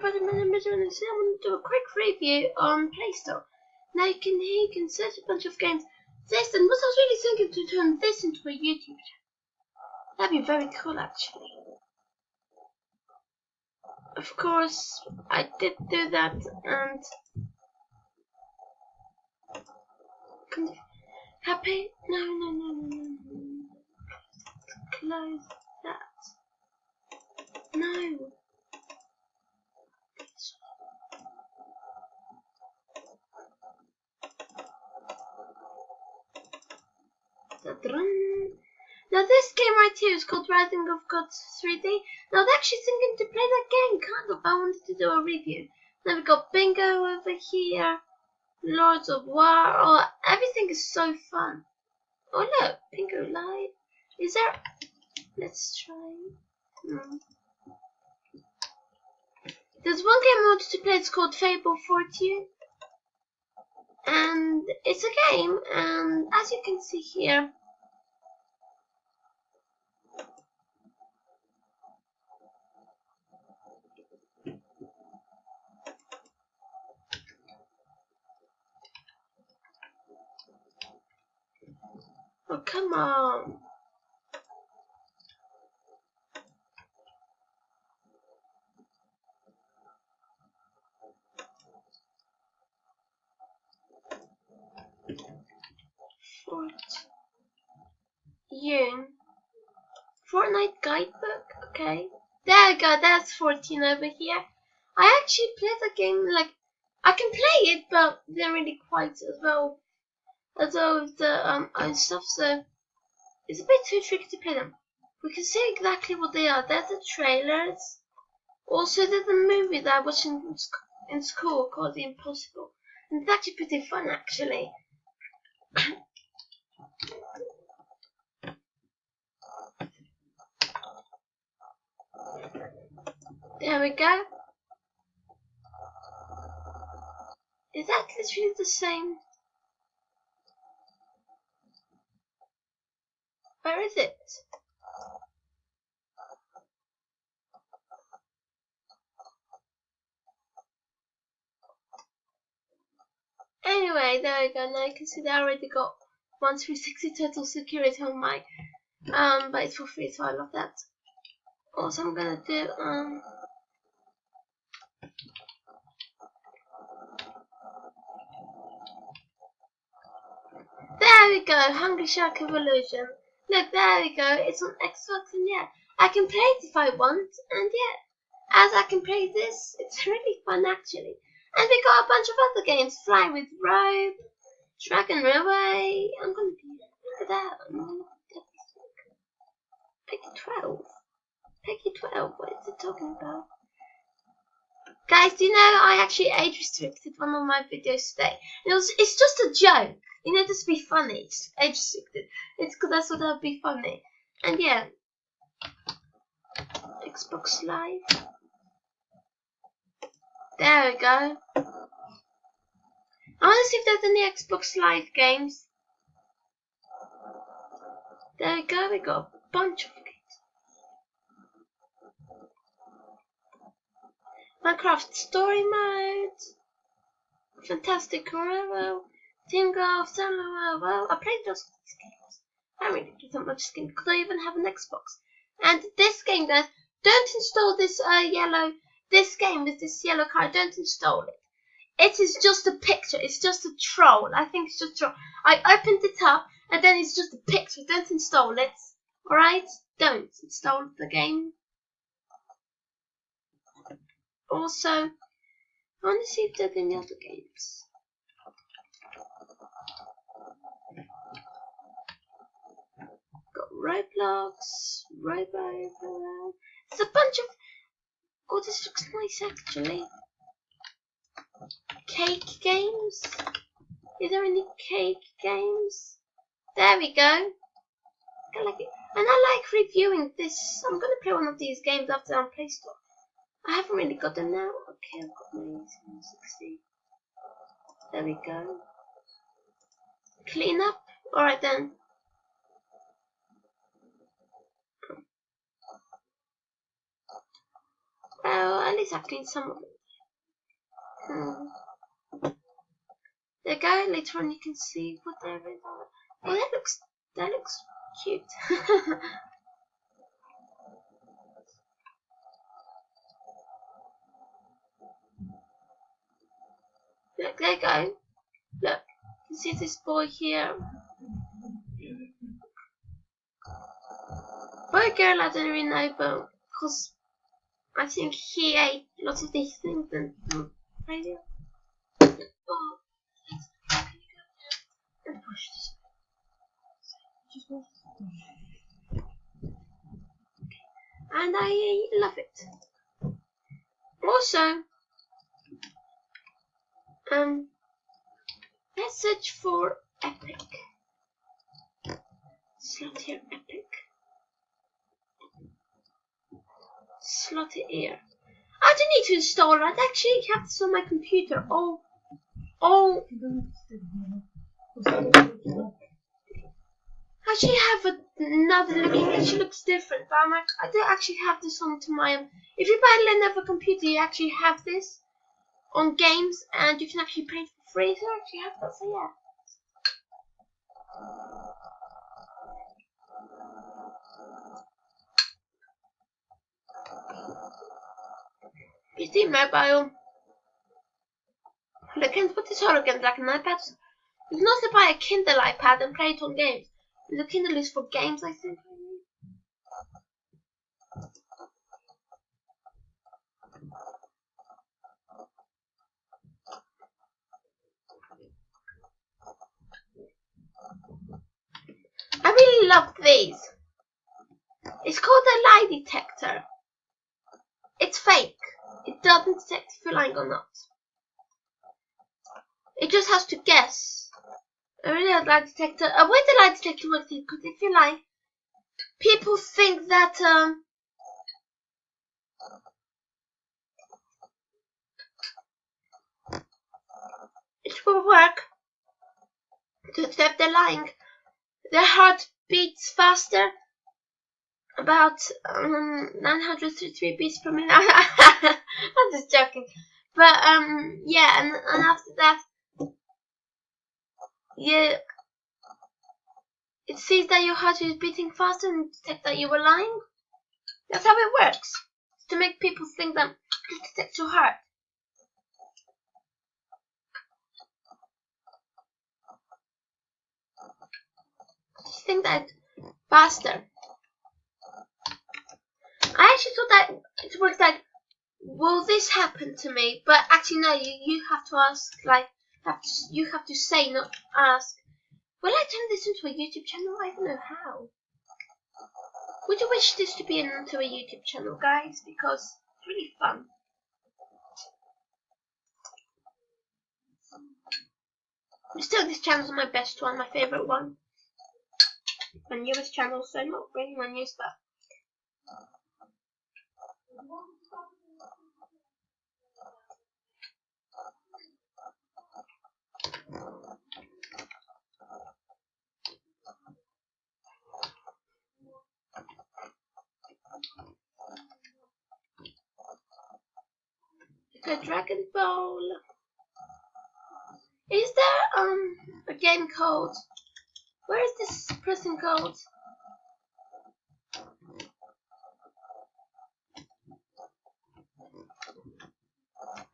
everybody, my name is Untitled Chapter. I'm going to do a quick review on Play Store. Now you can search a bunch of games. This, and what I was really thinking to turn this into a YouTube channel. That'd be very cool, actually. Of course, I did do that, and happy? No. Close that. No. Now this game right here is called Rising of Gods 3D. Now I was actually thinking to play that game, kind of. I wanted to do a review. Now we've got Bingo over here, Lords of War. Oh, everything is so fun. Oh look, Bingo Live. Is there? Let's try. There's one game I wanted to play. It's called Fable Fortune, and it's a game. And as you can see here. Oh, come on. Fortnite guidebook. Okay. There we go. That's 14 over here. I actually played the game, like, I can play it, but they're really quite as well as all of the own stuff, so it's a bit too tricky to play them. We can see exactly what they are. There's the trailers. Also, there's a movie that I watched in school called The Impossible. And it's actually pretty fun, actually. There we go. Is that literally the same? Where is it? Anyway, there we go. Now you can see that I already got 1360 total security on my but it's for free, so I love that. Also, I'm gonna do there we go, Hungry Shark Evolution. Look, there we go, it's on Xbox, and yeah, I can play it if I want, and yeah, as I can play this, it's really fun actually. And we got a bunch of other games, Fly with Rope, Dragon Railway. I'm gonna be, look at that, Peggy 12. Peggy 12, what is it talking about? Guys, do you know I actually age restricted one of my videos today? It's just a joke. You know, just be funny. It's age restricted. It's because I thought that would be funny. And yeah. Xbox Live. There we go. I want to see if there's any Xbox Live games. There we go. We got a bunch of games. Minecraft Story Mode. Fantastic Forever. Team Golf, well, I played those games. I really played so much games because I even have an Xbox. And this game, guys, don't install this this game with this yellow card. Don't install it. It is just a picture. It's just a troll. I think it's just a troll. I opened it up and then it's just a picture. Don't install it. Alright? Don't install the game. Also, I want to see if there's any other games. Got Roblox, Robo. There's a bunch of. Oh, this looks nice actually. Cake games. Is there any cake games? There we go. I like it, and I like reviewing this. I'm gonna play one of these games after on Play Store. I haven't really got them now. Okay, I've got my 760. There we go. Clean up. Alright then. Well, at least I cleaned some of it. There you go. Later on, you can see what there is. Oh, that looks cute. Look, there you go. Look, you see this boy here. Boy, girl, I don't really know, but because I think he ate lots of these things and radio. Oh, and push this. And I love it. Also, let's search for epic. Slot here, epic. Slotted ear. I don't need to install it. I actually have this on my computer. I actually have another look. It actually looks different, but I'm like, I do actually have this onto my. If you buy another computer, you actually have this on games, and you can actually play it for free. So I actually have that. So yeah. PC mobile. Look, can put this hologram like an iPad. You can also buy a Kindle iPad and play it on games. The Kindle is for games, I think. I really love these. It's called a lie detector. It's fake. It doesn't detect if you're lying or not. It just has to guess. I really like lie detector. Where the lie detector works is because if you lie, people think that it will work to detect they're lying. Their heart beats faster, about 933 beats per minute. I'm just joking. But yeah, and after that, yeah, it sees that your heart is beating faster and detects that you were lying. That's how it works. It's to make people think that it detects your heart. Just think that faster. I actually thought that it works like, will this happen to me? But actually no, you have to ask, like, you have to say, not ask. Will I turn this into a YouTube channel? I don't know how. Would you wish this to be into a YouTube channel, guys? Because it's really fun. Still, this channel's my best one, my favourite one. My newest channel, so not really my newest, but a Dragon Ball. Is there a game called? Where is this person called?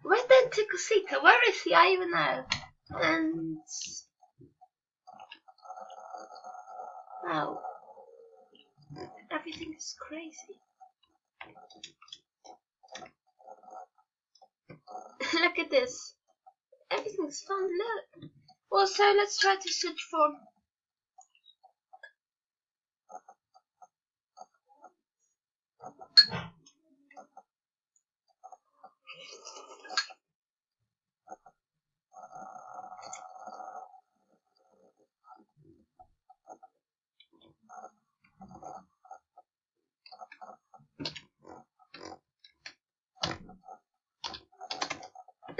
Where's Tentacles? Where is he? I even know. And wow, everything is crazy. Look at this. Everything's fun. Look. Also, let's try to search for.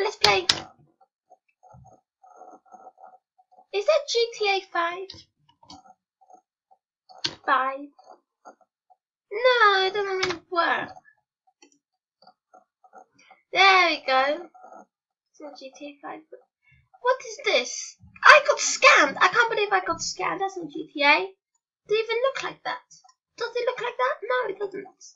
Let's play. Is that GTA 5? 5? No, it doesn't really work. There we go. It's not GTA 5, but what is this? I got scammed! I can't believe I got scammed. That's not GTA. Does it even look like that? Does it look like that? No, it doesn't.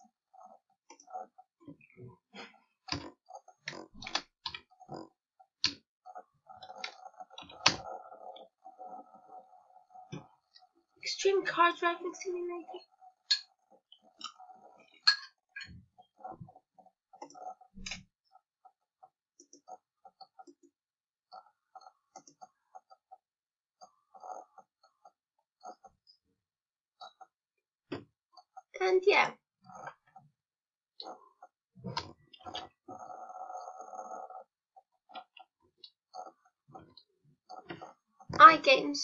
Extreme car driving simulator. And yeah. iGames.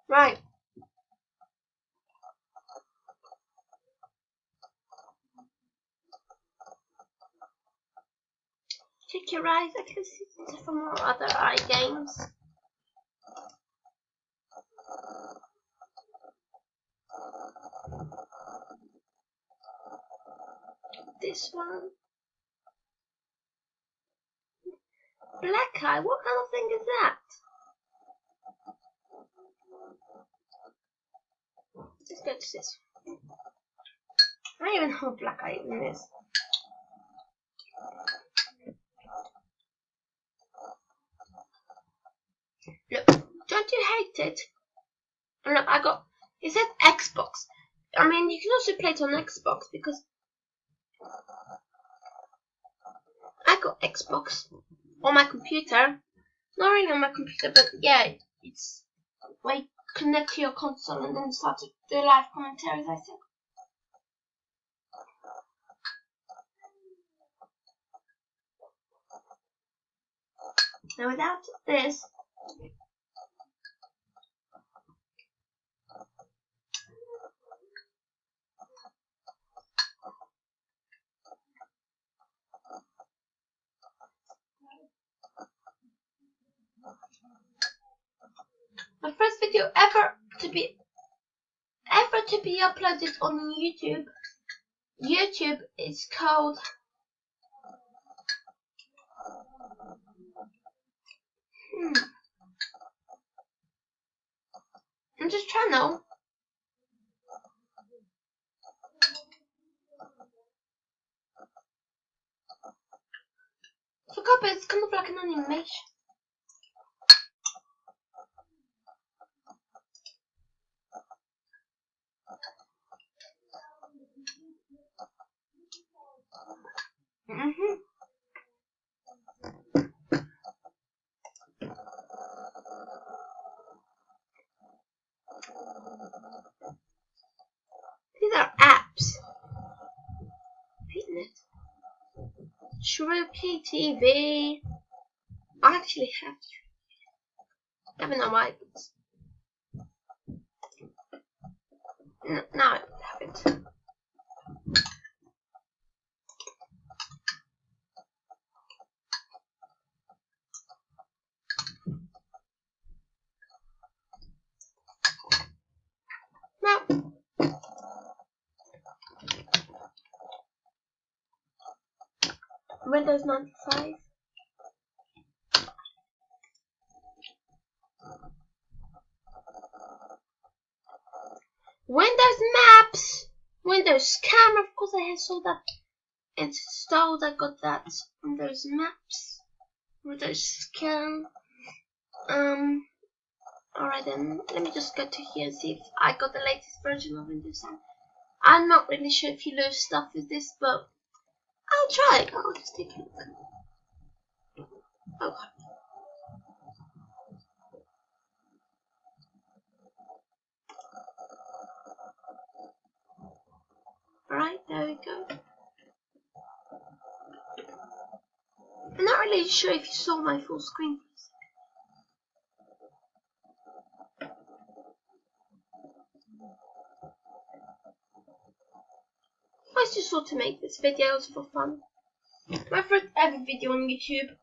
Right. Check your eyes. I can see some more other iGames. This one. Black eye. What kind of thing is that? Let's go to this. I don't even know what black eye even is. Look, don't you hate it? And look, it says Xbox. I mean, you can also play it on Xbox because I got Xbox on my computer. Not really on my computer, but yeah, it's where you connect to your console and then start to do live commentaries, I think. Now without this, my first video ever to be uploaded on YouTube. YouTube is called I'm just channel. I forgot, but it's kind of like an animation. These are apps. Isn't it? Shrooky TV. I actually have to. I don't know why, but now I have it. Now, Windows 95. Windows Maps. Windows Camera. Of course, I saw that installed. I got that. Windows Maps. Windows Scan. Alright then, let me just go to here and see if I got the latest version of Windows 10. I'm not really sure if you lose stuff with this, but I'll try. I'll just take a look. Oh. Alright, there we go. I'm not really sure if you saw my full screen. I just thought to make this videos for fun. My first ever video on YouTube.